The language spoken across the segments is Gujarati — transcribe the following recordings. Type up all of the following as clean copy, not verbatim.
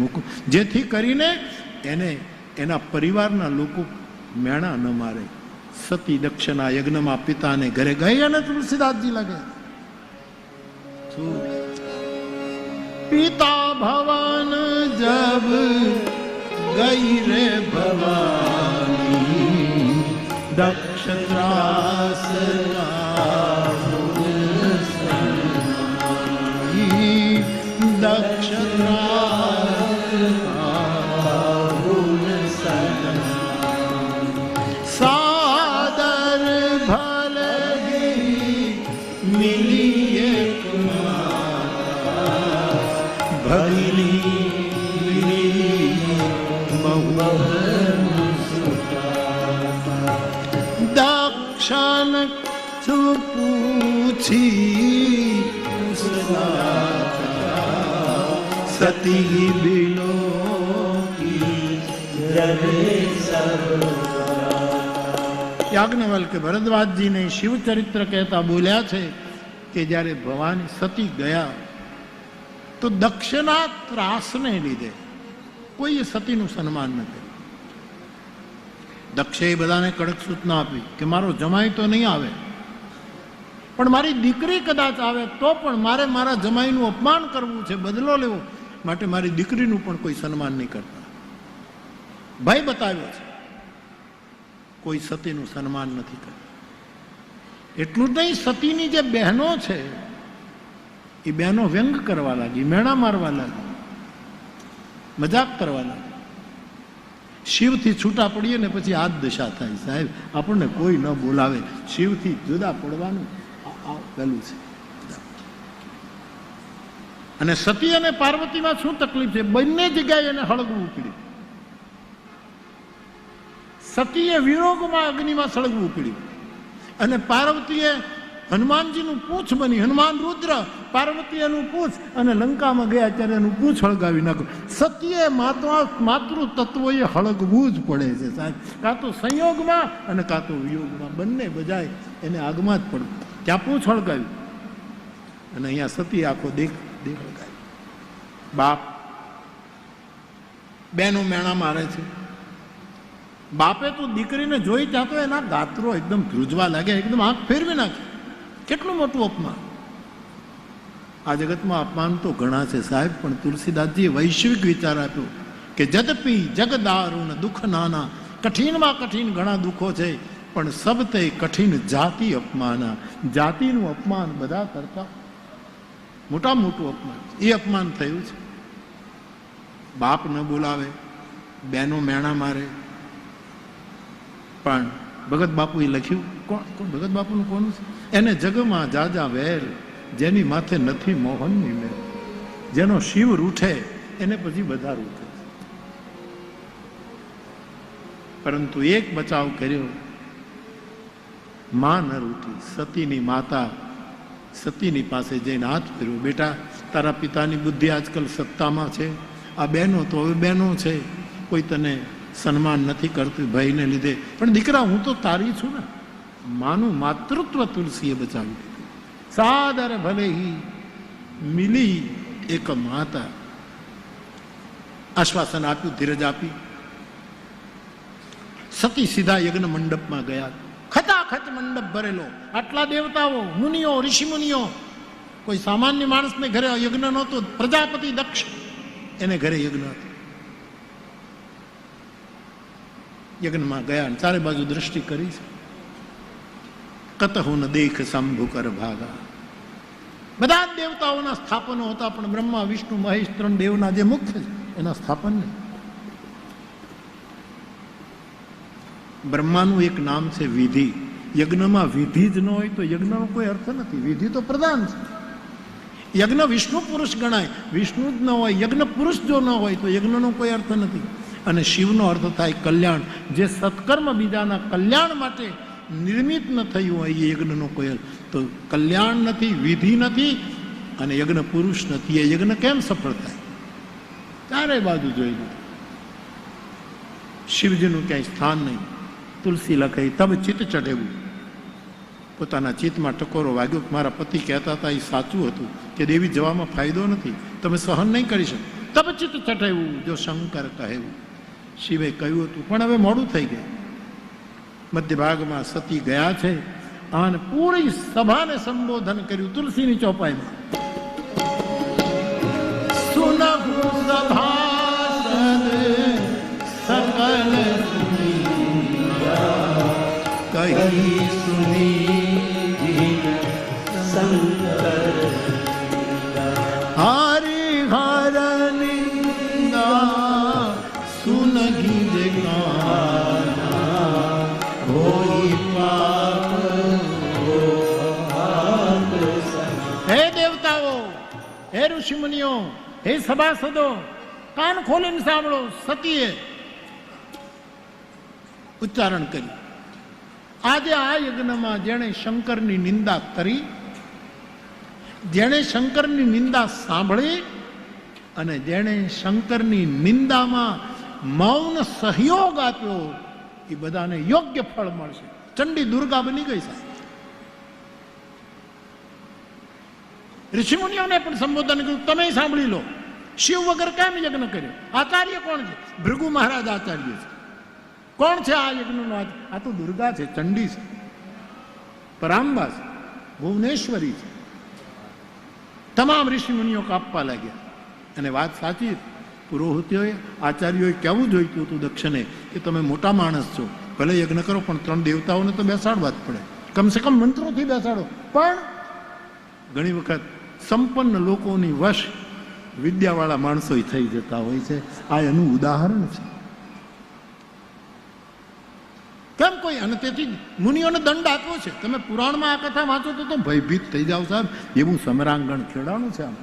મૂકું, જેથી કરીને એને એના પરિવારના લોકો મેણા ન મારે. સતી દક્ષના યજ્ઞમાં પિતાને ઘરે ગઈ અને તુલસીદાસજી લાગે પિતા ભવન જબ ગઈ રે ભવાની દક્ષ ત્રાસ સાદર ભલે મિલી દક્ષન પૂછી સતી બિલો યાજ્ઞવલ્કે ભરદ્વાજજીને શિવ ચરિત્ર કહેતા બોલ્યા છે કે જ્યારે ભવાની સતી ગયા તો દક્ષના ત્રાસને લીધે કોઈએ સતીનું સન્માન ન કર્યું. દક્ષે બધાને કડક સૂચના આપી કે મારો જમાઈ તો નહીં આવે, પણ મારી દીકરી કદાચ આવે તો પણ મારે મારા જમાઈનું અપમાન કરવું છે, બદલો લેવો માટે મારી દીકરીનું પણ કોઈ સન્માન નહીં કરતા. ભય બતાવ્યો છે, કોઈ સતીનું સન્માન નથી કરતા. એટલું જ નહીં, સતીની જે બહેનો છે એ બહેનો વ્યંગ કરવા લાગી, મેણા મારવા લાગી, મજાક કરવા લાગી. શિવથી છૂટા પડીએ ને પછી આ જ દશા થાય. સાહેબ, આપણને કોઈ ન બોલાવે, શિવથી જુદા પડવાનું પેલું છે. અને સતી અને પાર્વતીમાં શું તકલીફ છે? બંને જગ્યાએ એને હળગવું પડ્યું. સતીએ વિરોગમાં અગ્નિમાં સળગવું પડ્યું અને પાર્વતીએ હનુમાનજીનું પૂંછ બની, હનુમાન રુદ્ર, પાર્વતી એનું પૂંછ, અને લંકામાં ગયા ત્યારે એનું પૂંછ હળગાવી નાખ્યું. સતીએ માતૃ તત્વોએ હળગવું જ પડે છે સાહેબ, કાં તો સંયોગમાં અને કાં તો વિયોગમાં, બંને બજાય એને આગમાં જ પડવું. ત્યાં પૂંછ હળગાવ્યું અને અહીંયા સતી આખો દેખ હળગાવી. બાપ બેનો મેણા મારે છે. બાપે તો દીકરીને જોઈ ત્યાં તો એના ગાત્રો એકદમ ધ્રુજવા લાગે, એકદમ આંખ ફેરવી નાખે. કેટલું મોટું અપમાન! આ જગતમાં અપમાન તો ઘણા છે સાહેબ, પણ તુલસીદાસજીએ વૈશ્વિક વિચાર આપ્યો કે જદપી જગદારુણ દુઃખ નાના, કઠિનમાં કઠિન ઘણા દુઃખો છે, પણ સબતે કઠિન જાતિ અપમાના. જાતિનું અપમાન બધા કરતા મોટા મોટું અપમાન, એ અપમાન થયું છે. બાપ ન બોલાવે, બેનો મેણા મારે. પણ ભગત બાપુએ લખ્યું, કોણ ભગત બાપુનું કોનું છે? એને જગમાં જાજા વેર, જેની માથે નથી મોહનની મેર. જેનો શિવ રૂઠે એને પછી બધા રૂઠે. પરંતુ એક બચાવ કર્યો, માં ન રૂઠી. સતીની માતા સતીની પાસે જઈને હાથ ફેર્યો, બેટા તારા પિતાની બુદ્ધિ આજકાલ સત્તામાં છે, આ બહેનો તો હવે બહેનો છે, કોઈ તને સન્માન નથી કરતું ભયને લીધે, પણ દીકરા હું તો તારી છું ને. માનું માતૃત્વ તુલસીએ બચાવ્યું. સાદર ભલે હી મિલી એક માતા. આશ્વાસન આપ્યું, ધીરજ આપી. સતી સીધા યજ્ઞ મંડપમાં ગયા. ખચાખચ મંડપ ભરેલો, આટલા દેવતાઓ, મુનિઓ, ઋષિ મુનિઓ. કોઈ સામાન્ય માણસને ઘરે યજ્ઞ નહોતો. પ્રજાપતિ દક્ષ એને ઘરે યજ્ઞ હતો. યજ્ઞમાં ગયા, ચારે બાજુ દ્રષ્ટિ કરી છે. કતહુ ન દેખ શંભુ કર ભાગા. બધા જ દેવતાઓના સ્થાપનો હતા, પણ બ્રહ્મા વિષ્ણુ મહેશ ત્રણ દેવના જે મુખ્ય છે એના સ્થાપન નહીં. બ્રહ્માનું એક નામ છે વિધિ. યજ્ઞમાં વિધિ જ ન હોય તો યજ્ઞનો કોઈ અર્થ નથી. વિધિ તો પ્રધાન છે. યજ્ઞ વિષ્ણુ પુરુષ ગણાય, વિષ્ણુ જ ન હોય, યજ્ઞ પુરુષ જો ન હોય તો યજ્ઞનો કોઈ અર્થ નથી. અને શિવનો અર્થ થાય કલ્યાણ. જે સત્કર્મ બીજાના કલ્યાણ માટે નિર્મિત ન થયું હોય એ યજ્ઞનો કોઈ અર્થ. તો કલ્યાણ નથી, વિધિ નથી અને યજ્ઞ પુરુષ નથી. એ યજ્ઞ કેમ સફળ થાય? ચારે બાજુ જોઈ લીધું. શિવજીનું ક્યાંય સ્થાન નહીં. તુલસી લખે તબ ચિત્ત ચઢેવું. પોતાના ચિત્તમાં ટકોરો વાગ્યો. મારા પતિ કહેતા હતા એ સાચું હતું કે દેવી જવામાં ફાયદો નથી, તમે સહન નહીં કરી શકો. તબચિત ચટાવ્યું જો શંકર કહેવું. શિવે કહ્યું હતું પણ હવે મોડું થઈ ગયું. મધ્ય ભાગમાં સતી ગયા છે અને પૂરી સભાને સંબોધન કર્યું તુલસીની ચોપાઈમાં. સુનહુ સભાસદ સકલ કહી સુની શંકર હરિહર નિંદા સુનગી જગાના હોઈ પાપ. હે દેવતાઓ, હે ઋષિમુનિઓ, હે સભાસદો, કાન ખોલીને સાંભળો. સતીએ ઉચ્ચારણ કર્યું. આજે આ યજ્ઞમાં જેણે શંકરની નિંદા કરી, જેણે શંકરની નિંદા સાંભળી અને જેણે શંકરની નિંદામાં મૌન સહયોગ આપ્યો, એ બધાને યોગ્ય ફળ મળશે. ચંડી દુર્ગા બની ગઈ સાહેબ. ઋષિમુનિઓને પણ સંબોધન કર્યું, તમે સાંભળી લો. શિવ વગર કેમ યજ્ઞ કર્યો? આચાર્ય કોણ છે? ભૃગુ મહારાજ આચાર્ય છે. કોણ છે આ યજ્ઞનો? આ તો દુર્ગા છે, ચંડી છે, પરાંબા છે, ભુવનેશ્વરી છે. તમામ ઋષિમુનિઓ કાપવા લાગ્યા. અને વાત સાચી, પુરોહિતોએ આચાર્યોએ કહેવું જોઈતું હતું દક્ષને કે તમે મોટા માણસ છો, ભલે યજ્ઞ કરો પણ 3 દેવતાઓને તો બેસાડવા જ પડે, કમસે કમ મંત્રોથી બેસાડો. પણ ઘણી વખત સંપન્ન લોકોની વશ વિદ્યાવાળા માણસો થઈ જતા હોય છે. આ એનું ઉદાહરણ છે. કેમ કોઈ? અને તેથી મુનિઓને દંડ આપ્યો છે. તમે પુરાણમાં આ કથા વાંચો તો ભયભીત થઈ જાવ સાહેબ, એવું સમરાંગણ ખેડાણું છે. આમ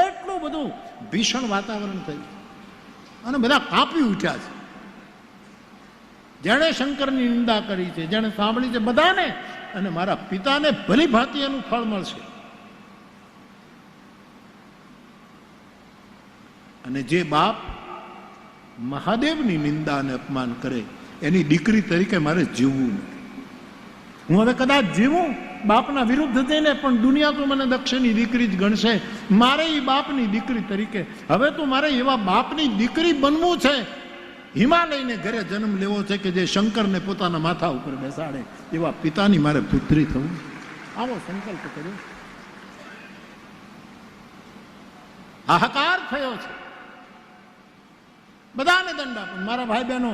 એટલું બધું ભીષણ વાતાવરણ થયું અને બધા કાપી ઉઠ્યા છે. જેણે શંકરની નિંદા કરી છે, જેણે સાંભળી છે, બધાને અને મારા પિતાને ભલી ભાંતિ એનું ફળ મળશે. અને જે બાપ મહાદેવની નિંદા અને અપમાન કરે, એની દીકરી તરીકે મારે જીવવું નથી. હું હવે કદાચ જીવું બાપના વિરુદ્ધ થઈને, પણ દુનિયા તો મને દક્ષની દીકરી જ ગણશે. મારે એ બાપની દીકરી તરીકે હવે તો મારે એવા બાપની દીકરી બનવું છે. હિમાલયને ઘરે જન્મ લેવો છે કે જે શંકરને પોતાના માથા ઉપર બેસાડે. એવા પિતાની મારે પુત્રી થવું. આવો સંકલ્પ કર્યો. હાહાકાર થયો છે. બધાને દંડ આપો. મારા ભાઈ બહેનો,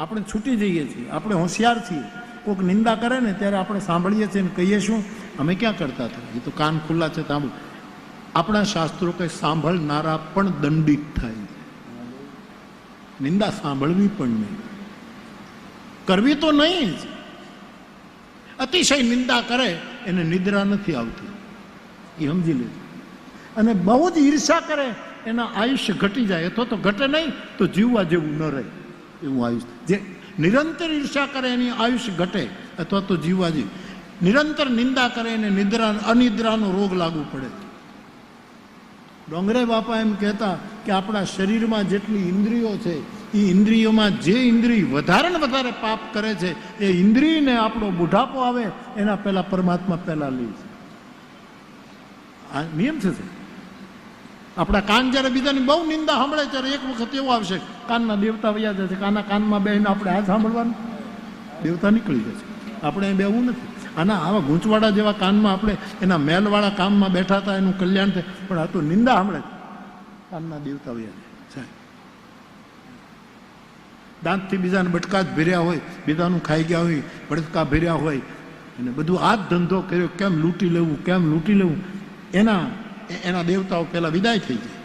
આપણે છૂટી જઈએ છીએ, આપણે હોશિયાર છીએ. કોઈક નિંદા કરે ને ત્યારે આપણે સાંભળીએ છીએ ને કહીએ શું, અમે ક્યાં કરતા હતા, એ તો કાન ખુલ્લા છે. સાંભળ, આપણા શાસ્ત્રો કહે સાંભળનારા પણ દંડિત થાય. નિંદા સાંભળવી પણ નહીં, કરવી તો નહીં જ. અતિશય નિંદા કરે એને નિદ્રા નથી આવતી, એ સમજી લેજો. અને બહુ જ ઈર્ષા કરે એના આયુષ્ય ઘટી જાય, અથવા તો ઘટે નહીં તો જીવવા જેવું ન રહે એવું આયુષ્ય. જે નિરંતર ઈર્ષા કરે એની આયુષ્ય ઘટે અથવા તો જીવવા જેવું. નિરંતર નિંદા કરે એને અનિદ્રાનો રોગ લાગુ પડે. ડોંગરે બાપા એમ કહેતા કે આપણા શરીરમાં જેટલી ઇન્દ્રિયો છે, એ ઇન્દ્રિયોમાં જે ઇન્દ્રિય વધારે ને વધારે પાપ કરે છે, એ ઇન્દ્રિયને આપણો બુઢાપો આવે એના પહેલા પરમાત્મા પહેલા લે છે. આ નિયમ છે. આપણા કાન જ્યારે બીજાની બહુ નિંદા સાંભળે ત્યારે એક વખત એવો આવશે, કાનના દેવતા વયા જશે. કાનમાં બેહીને આપણે આ સાંભળવાનું, દેવતા નીકળી જશે. આપણે અહીં બેવું નથી. આના આવા ગૂંચવાડા જેવા કાનમાં આપણે એના મેલવાળા કામમાં બેઠા હતા, એનું કલ્યાણ થાય. પણ આ તો નિંદા સાંભળે, કાનના દેવતા વયા જાય. દાંતથી બીજાને બટકા જ ભર્યા હોય, બીજાનું ખાઈ ગયા હોય, બટકા ભર્યા હોય, અને બધું આ જ ધંધો કર્યો, કેમ લૂંટી લેવું, કેમ લૂંટી લેવું, એના દેવતાઓ પહેલા વિદાય થઈ જાય.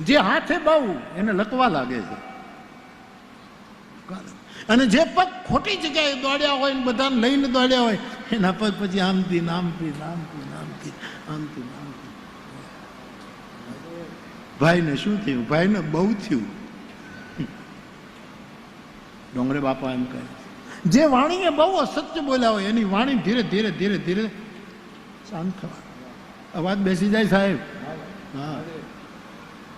જે હાથે બહુ એને લકવા લાગે છે, અને જે પગ ખોટી જગ્યાએ દોડ્યા હોય, બધાને લઈને દોડ્યા હોય, એના પગ પછી આમથી નામથી નામથી નામથી આમથી નામથી. ભાઈને શું થયું? ભાઈને બહુ થયું. ડોંગરે બાપા એમ કહે, જે વાણીએ બહુ અસત્ય બોલ્યા હોય એની વાણી ધીરે ધીરે ધીરે ધીરે શાંત થવા. અવાજ બેસી જાય સાહેબ. હા,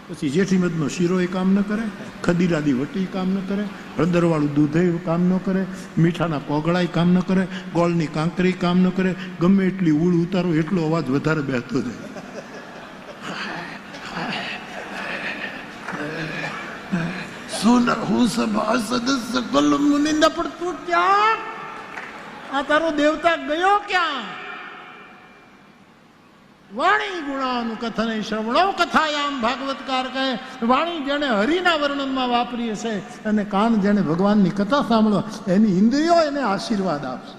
પછી જેઠીમધનો શીરો એ કામ ન કરે, ખદીરાદી વટી કામ ન કરે, હળદરવાળું દૂધ કામ ન કરે, મીઠાના કોગળાય કામ ન કરે, ગોળની કાંકરી કામ ન કરે. ગમે એટલી ઉળ ઉતારો એટલો અવાજ વધારે બેસતો જાય. સુન હું સભા સદસ્ય કલ નિંદા, પણ તું ક્યાં? આ તારો દેવતા ગયો ક્યાં? વાણી ગુણાનું કથન શ્રવણો કથાયામ ભાગવતકાર કહે, વાણી જેને હરિના વર્ણનમાં વાપરી હશે અને કાન જેને ભગવાનની કથા સાંભળો એની ઇન્દ્રિયો એને આશીર્વાદ આપશે.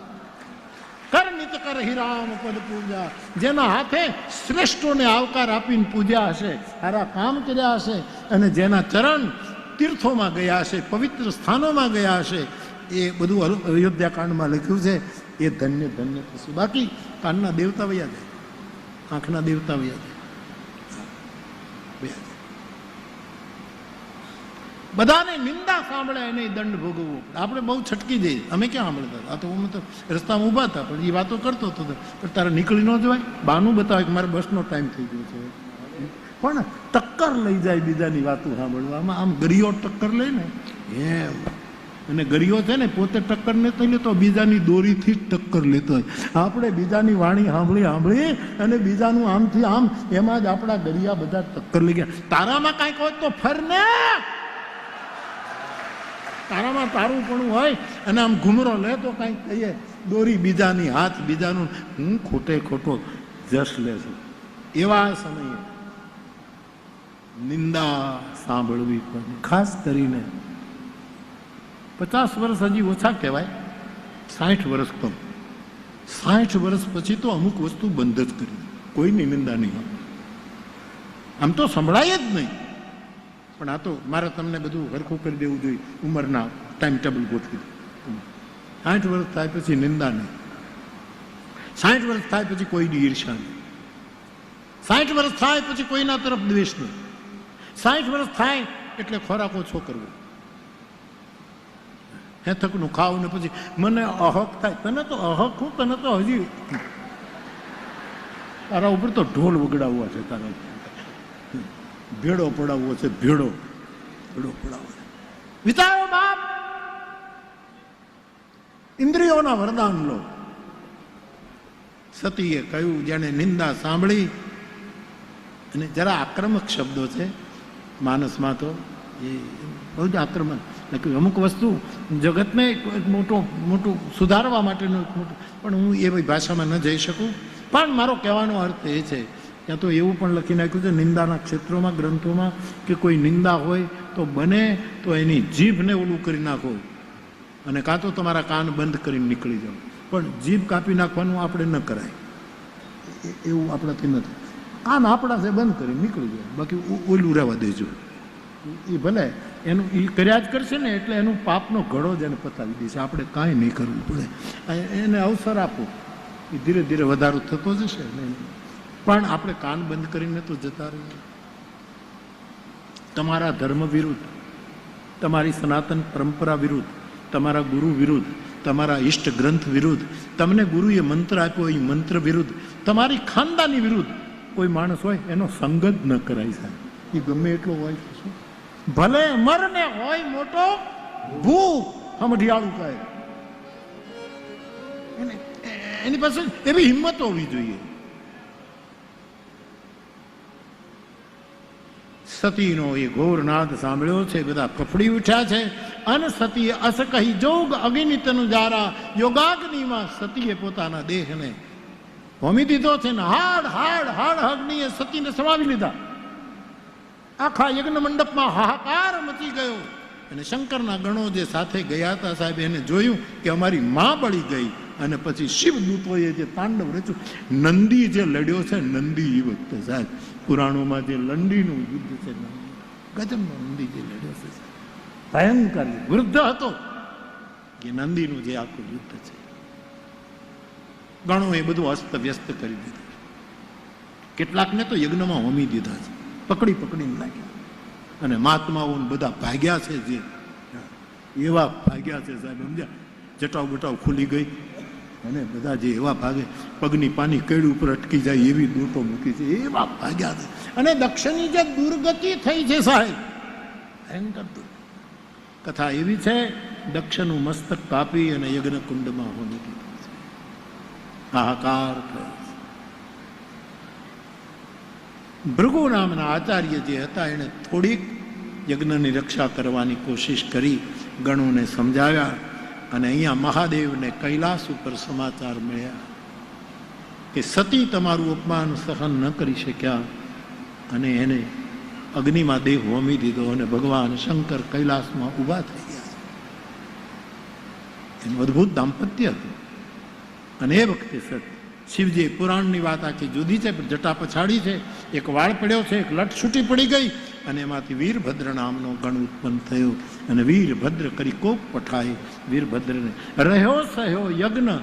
કરનિત કર હિરામ પદ પૂજા, જેના હાથે શ્રેષ્ઠોને આવકાર આપીને પૂજ્યા હશે, સારા કામ કર્યા હશે અને જેના ચરણ તીર્થોમાં ગયા હશે, પવિત્ર સ્થાનોમાં ગયા હશે, એ બધું અયોધ્યા કાંડમાં લખ્યું છે. એ ધન્ય ધન્ય થશે. બાકી કાનના દેવતા વયા જાય, આંખના દેવતા વયા જાય. બધાને નિંદા સાંભળે એને દંડ ભોગવવો. આપણે બહુ છટકી જઈએ. અમે ક્યાં સાંભળતા? આ તો અમે તો રસ્તામાં ઊભા હતા પણ એ વાતો કરતો હતો, પણ તારે નીકળી ન જવાય. બાનું બતાવે કે મારે બસનો ટાઈમ થઈ ગયો છે, પણ ટક્કર લઈ જાય બીજાની વાતો સાંભળવામાં. આમ ગરિયો ટક્કર લે ને એમ, અને ગરિયો છે ને પોતે ટક્કર નથી લેતો, બીજાની દોરીથી જ ટક્કર લેતો હોય. આપણે બીજાની વાણી સાંભળી અને બીજાનું આમથી આમ, એમાં જ આપણા ગરિયા બધા ટક્કર લઈ ગયા. તારામાં કાંઈક હોય તો ફરને, તારામાં તારું પણ હોય અને આમ ઘૂમરો લે તો કાંઈક કહીએ, દોરી બીજાની હાથ બીજાનું, હું ખોટે ખોટો જશ લે છું. એવા સમયે નિંદા સાંભળવી પડે. ખાસ કરીને 50 વર્ષ હજી ઓછા કહેવાય, 60 વર્ષ તો, 60 વર્ષ પછી તો અમુક વસ્તુ બંધ જ કરી, કોઈની નિંદા નહીં. આમ તો સંભળાય જ નહીં, પણ આ તો મારે તમને બધું હરખું કરી દેવું જોઈએ. ઉંમરના ટાઈમ ટેબલ ગોઠવી દે. 60 વર્ષ થાય પછી નિંદા નહીં, 60 વર્ષ થાય પછી કોઈની ઈર્ષા નહીં, 60 વર્ષ થાય પછી કોઈના તરફ દ્વેષ નહીં, 60 વર્ષ થાય એટલે ખોરાક ઓછો કરવો, હેથકનું ખાવું ને પછી મને અહક થાય. તને તો અહક હું, તને તો હજી તારા ઉપર તો ઢોલ વગડાવવા છે, તારા ભેડો પડાવવો છે, ભેડો પડાવવો. વિચારો બાપ, ઇન્દ્રિયોના વરદાન લો. સતીએ કહ્યું, જેને નિંદા સાંભળી, અને જરા આક્રમક શબ્દો છે માનસમાં, તો એ બહુ જ આક્રમક. અમુક વસ્તુ જગતને મોટું સુધારવા માટેનું પણ હું એ ભાષામાં ન જઈ શકું. પણ મારો કહેવાનો અર્થ એ છે, ત્યાં તો એવું પણ લખી નાખ્યું છે નિંદાના ક્ષેત્રોમાં, ગ્રંથોમાં, કે કોઈ નિંદા હોય તો બને તો એની જીભને ઓલું કરી નાખો, અને કાં તો તમારા કાન બંધ કરીને નીકળી જાઓ. પણ જીભ કાપી નાખવાનું આપણે ન કરાય, એવું આપણાથી નથી. કાન આપણા છે બંધ કરીને નીકળી જાય, બાકી ઓલું રહેવા દેજો. એ ભલે એનું એ કર્યા જ કરશે ને, એટલે એનું પાપનો ઘડો જ એને પતાવી દેશે. આપણે કાંઈ નહીં કરવું પડે, એને અવસર આપો, એ ધીરે ધીરે વધારો થતો જશે. પણ આપણે કાન બંધ કરીને તો જતા રહીએ. તમારા ધર્મ વિરુદ્ધ, તમારી સનાતન પરંપરા વિરુદ્ધ, તમારા ગુરુ વિરુદ્ધ, તમારા ઈષ્ટ ગ્રંથ વિરુદ્ધ, તમને ગુરુએ મંત્ર આપ્યો એ મંત્ર વિરુદ્ધ, તમારી ખાનદાની વિરુદ્ધ કોઈ માણસ હોય એનો સંગ જ ન કરાય સાહેબ. એ ગમે એટલો હોય, શું ભલે મરને હોય મોટો ભૂખ હમઢિયાળું કહે, એની પાસે એવી હિંમત હોવી જોઈએ. સતીનો એ ઘોર નાદ સાંભળ્યો છે, બધા કફડી ઉઠ્યા છે. અને સતીએ અસ કહી જોગ અગ્નિતનું જારા, યોગાગ્નિમાં સતીએ પોતાના દેહને હોમી દીધો છે ને હાડ હાડ હાડ અગ્નિએ સતીને સમાવી લીધા. આખા યજ્ઞ મંડપમાં હાહાકાર મચી ગયો. અને શંકરના ગણો જે સાથે ગયા હતા સાહેબ, એને જોયું કે અમારી માં બળી ગઈ. અને પછી શિવદૂતોએ જે તાંડવ રચ્યું, નંદી જે લડ્યો છે, નંદી એ વખતે સાહેબ પુરાણોમાં જે લંડીનું યુદ્ધ છે, ગજબનો નંદી જે લડ્યો છે, ભયંકર વૃદ્ધ હતો કે નંદીનું જે આખું યુદ્ધ છે. ગણો એ બધું અસ્ત વ્યસ્ત કરી દીધું. કેટલાકને તો યજ્ઞમાં હોમી દીધા છે, પકડીને લાગ્યા. અને મહાત્માઓ બધા ભાગ્યા છે, જે એવા ભાગ્યા છે સાહેબ, સમજ્યા, જટાવ બટાવ ખુલી ગઈ અને બધા જે એવા ભાગે, પગની પાની કેળ ઉપર અટકી જાય એવી દોટો મૂકી છે, એવા ભાગ્યા છે. અને દક્ષની જે દુર્ગતિ થઈ છે સાહેબ, ભયંકર કથા એવી છે, દક્ષનું મસ્તક કાપી અને યજ્ઞ કુંડમાં હોમી દીધું છે. હાહાકાર થયો. ભૃગુ નામના આચાર્ય જે હતા, એને થોડીક યજ્ઞની રક્ષા કરવાની કોશિશ કરી, ગણોને સમજાવ્યા. અને અહીંયા મહાદેવને કૈલાસ ઉપર સમાચાર મળ્યા કે સતી તમારું અપમાન સહન ન કરી શક્યા અને એને અગ્નિમાં દેહ હોમી દીધો અને ભગવાન શંકર કૈલાસમાં ઊભા થઈ ગયા. એનું અદભુત દાંપત્ય હતું. અને એ વખતે શિવજી પુરાણની વાત આખી જુદી છે, પણ જટા પછાડી છે, એક વાળ પડ્યો છે, એક લટ છૂટી પડી ગઈ અને એમાંથી વીરભદ્ર નામનો ગણ ઉત્પન્ન થયો. અને વીરભદ્ર કરી કોપ પઠાય વીરભદ્રને રહ્યો સહ્યો યજ્ઞ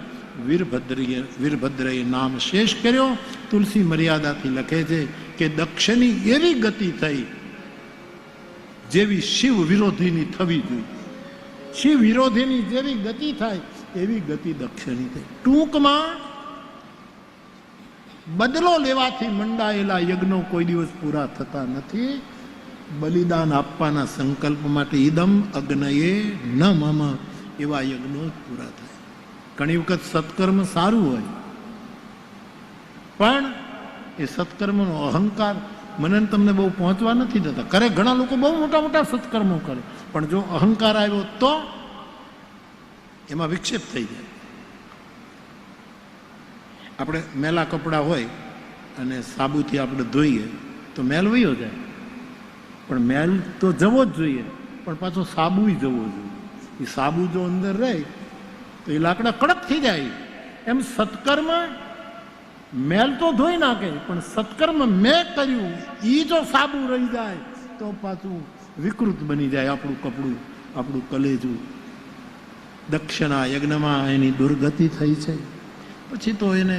વીરભદ્રએ નામ શેષ કર્યો. તુલસી મર્યાદાથી લખે છે કે દક્ષની એવી ગતિ થઈ જેવી શિવ વિરોધીની થવી જોઈએ. શિવ વિરોધીની જેવી ગતિ થાય એવી ગતિ દક્ષની થઈ. ટૂંકમાં બદલો લેવાથી મંડાયેલા યજ્ઞો કોઈ દિવસ પૂરા થતા નથી. બલિદાન આપવાના સંકલ્પ માટે ઈદમ અગ્નયે ન મમ એવા યજ્ઞો જ પૂરા થાય. ઘણી વખત સત્કર્મ સારું હોય પણ એ સત્કર્મનો અહંકાર મને તમને બહુ પહોંચવા નથી દેતા. કરે ઘણા લોકો બહુ મોટા મોટા સત્કર્મો કરે, પણ જો અહંકાર આવ્યો તો એમાં વિક્ષેપ થઈ જાય. આપણે મેલા કપડાં હોય અને સાબુથી આપણે ધોઈએ તો મેલ વયો જાય, પણ મેલ તો જવો જ જોઈએ, પણ પાછો સાબુ જવો જોઈએ. એ સાબુ જો અંદર રહે તો એ લાકડા કડક થઈ જાય. એમ સત્કર્મ મેલ તો ધોઈ નાખે, પણ સત્કર્મ મેં કર્યું એ જો સાબુ રહી જાય તો પાછું વિકૃત બની જાય આપણું કપડું, આપણું કલેજું. દક્ષના યજ્ઞમાં એની દુર્ગતિ થઈ છે. પછી તો એને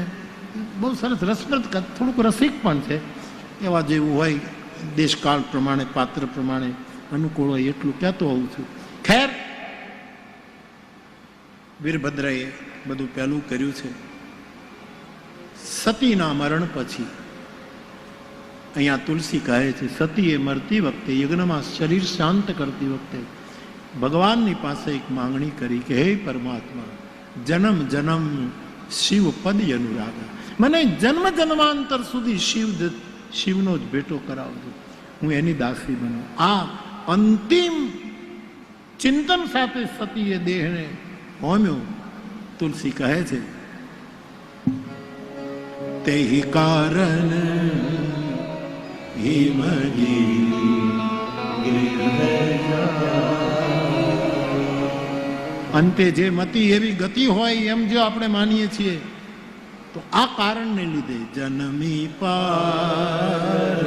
બહુ સરસ રસપ્રદ, થોડુંક રસિક પણ છે. એવા જેવું હોય દેશકાળ પ્રમાણે, પાત્ર પ્રમાણે અનુકૂળ હોય એટલું કહેતો હોઉં છું. ખેર, વીરભદ્રએ બધું પહેલું કર્યું છે. સતીના મરણ પછી અહીંયા તુલસી કહે છે, સતીએ મરતી વખતે યજ્ઞમાં શરીર શાંત કરતી વખતે ભગવાનની પાસે એક માંગણી કરી કે હે પરમાત્મા, જન્મ જન્મ શિવ પદ અનુરાગા, મને જન્મ જન્માંતર સુધી શિવનો જ ભેટો કરાવજો, હું એની દાસી બનું. આ અંતિમ ચિંતન સાથે સતીએ દેહને હોમ્યો. તુલસી કહે છે, તે કારણ અંતે જે મતી એવી ગતિ હોય એમ જો આપણે માનીએ છીએ તો આ કારણને લીધે જન્મી પાર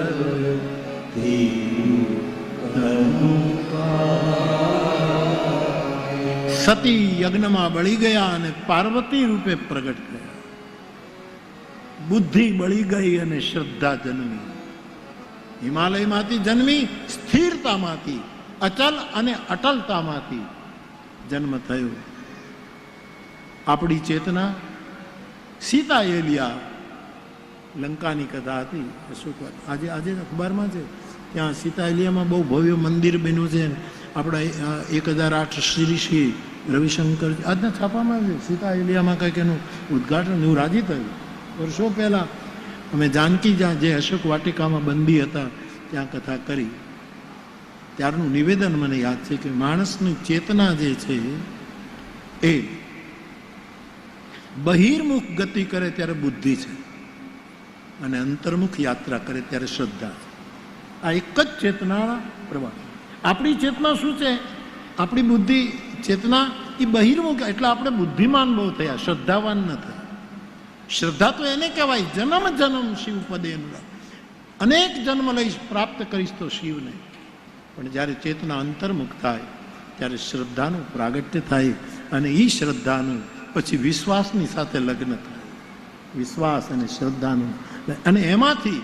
સતી યજ્ઞમાં બળી ગયા અને પાર્વતી રૂપે પ્રગટ થયા. બુદ્ધિ બળી ગઈ અને શ્રદ્ધા જન્મી. હિમાલયમાંથી જન્મી, સ્થિરતામાંથી, અચલ અને અટલતામાંથી જન્મ થયો. આપણી ચેતના સીતા એલિયા, લંકાની કથા હતી અશોકવાદ, આજે અખબારમાં છે. ત્યાં સીતા એલિયામાં બહુ ભવ્ય મંદિર બન્યું છે. આપણા 1008 શ્રી રવિશંકર આજના છાપામાં છે. સીતા એલિયામાં કંઈક એનું ઉદ્ઘાટન, હું રાજી થયું. વર્ષો પહેલાં અમે જાનકી જ્યાં જે અશોક વાટિકામાં બંદી હતા ત્યાં કથા કરી. ત્યારનું નિવેદન મને યાદ છે કે માણસની ચેતના જે છે એ બહિર્મુખ ગતિ કરે ત્યારે બુદ્ધિ છે અને અંતર્મુખ યાત્રા કરે ત્યારે શ્રદ્ધા છે. આ એક જ ચેતનાના પ્રવાહ. આપણી ચેતના શું છે? આપણી બુદ્ધિ ચેતના એ બહિર્મુખ, એટલે આપણે બુદ્ધિમાન બહુ થયા, શ્રદ્ધાવાન ન થયા. શ્રદ્ધા તો એને કહેવાય જન્મ જન્મ શિવ પદે અનુરાગ, અનેક જન્મ લઈશ પ્રાપ્ત કરીશ તો શિવને. પણ જ્યારે ચેતના અંતર્મુખ થાય ત્યારે શ્રદ્ધાનું પ્રાગટ્ય થાય અને એ શ્રદ્ધાનું પછી વિશ્વાસની સાથે લગ્ન થાય. વિશ્વાસ અને શ્રદ્ધાનું, અને એમાંથી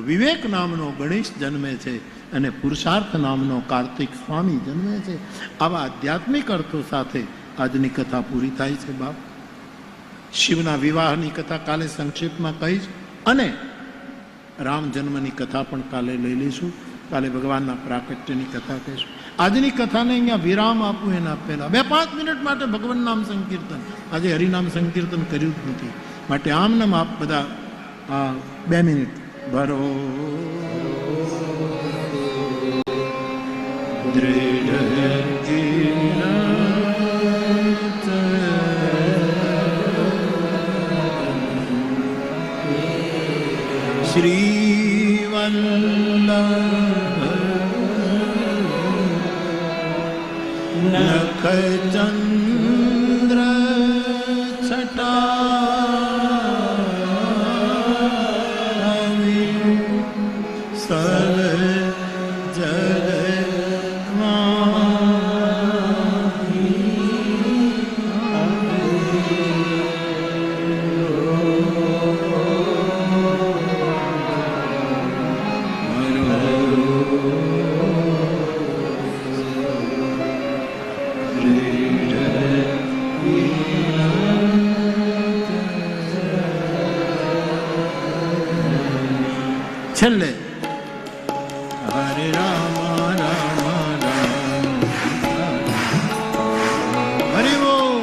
વિવેક નામનો ગણેશ જન્મે છે અને પુરુષાર્થ નામનો કાર્તિક સ્વામી જન્મે છે. આવા આધ્યાત્મિક અર્થો સાથે આજની કથા પૂરી થાય છે. બાપ, શિવના વિવાહની કથા કાલે સંક્ષેપમાં કહીશ અને રામ જન્મની કથા પણ કાલે લઈ લઈશું. કાલે ભગવાનના પ્રાકટ્યની કથા કહીશું. આજની કથાને અહીંયા વિરામ આપવું એના પહેલા 2-5 મિનિટ માટે ભગવાન નામ સંકીર્તન. આજે હરિનામ સંકીર્તન કર્યું જ નથી, માટે આમ નામ આપ બધા 2 મિનિટ ભરો નખ ચંદ્ર છટા સર છેલ્લે હરે રામ રામ રામ હરિ બોલ.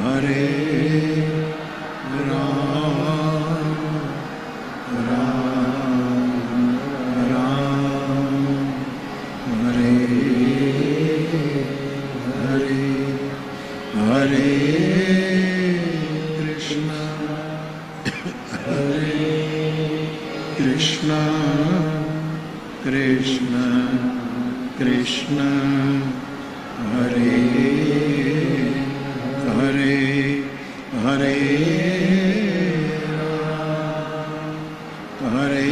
હરે રામ રામ રામ कृष्ण कृष्ण कृष्ण हरे हरे हरे हरे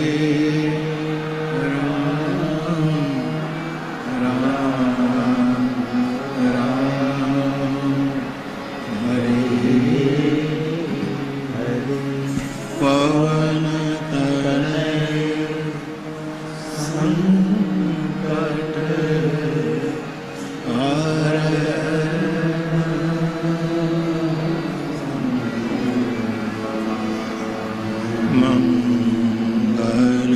पवन तनय संकट हरण मंगल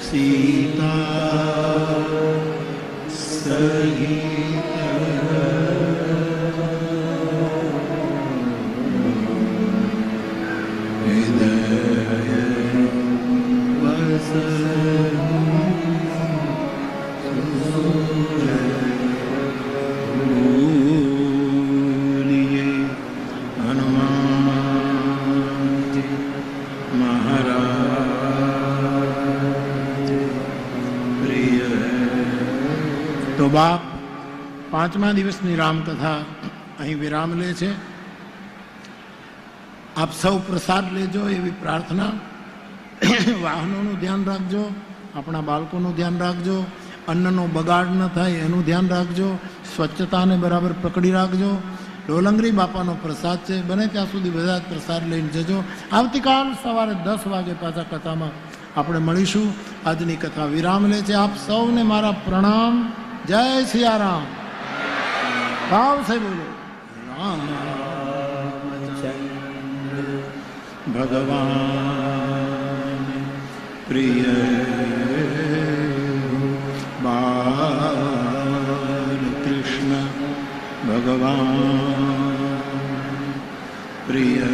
सीता सहित हृदय वस बोलिए हनुमान जी महाराज प्रिय तो बाप પાંચમા દિવસની રામકથા અહીં વિરામ લે છે. આપ સૌ પ્રસાદ લેજો એવી પ્રાર્થના. વાહનોનું ધ્યાન રાખજો, આપણા બાળકોનું ધ્યાન રાખજો, અન્નનો બગાડ ન થાય એનું ધ્યાન રાખજો, સ્વચ્છતાને બરાબર પકડી રાખજો. ડોલંગરી બાપાનો પ્રસાદ છે, બને ત્યાં સુધી બધા જ પ્રસાદ લઈને જજો. આવતીકાલ સવારે 10 વાગે પાછા કથામાં આપણે મળીશું. આજની કથા વિરામ લે છે. આપ સૌને મારા પ્રણામ. જય સિયારામ. ભાવ સે બોલો રામચંદ્ર ભગવાન પ્રિય બાલ કૃષ્ણ ભગવાન પ્રિય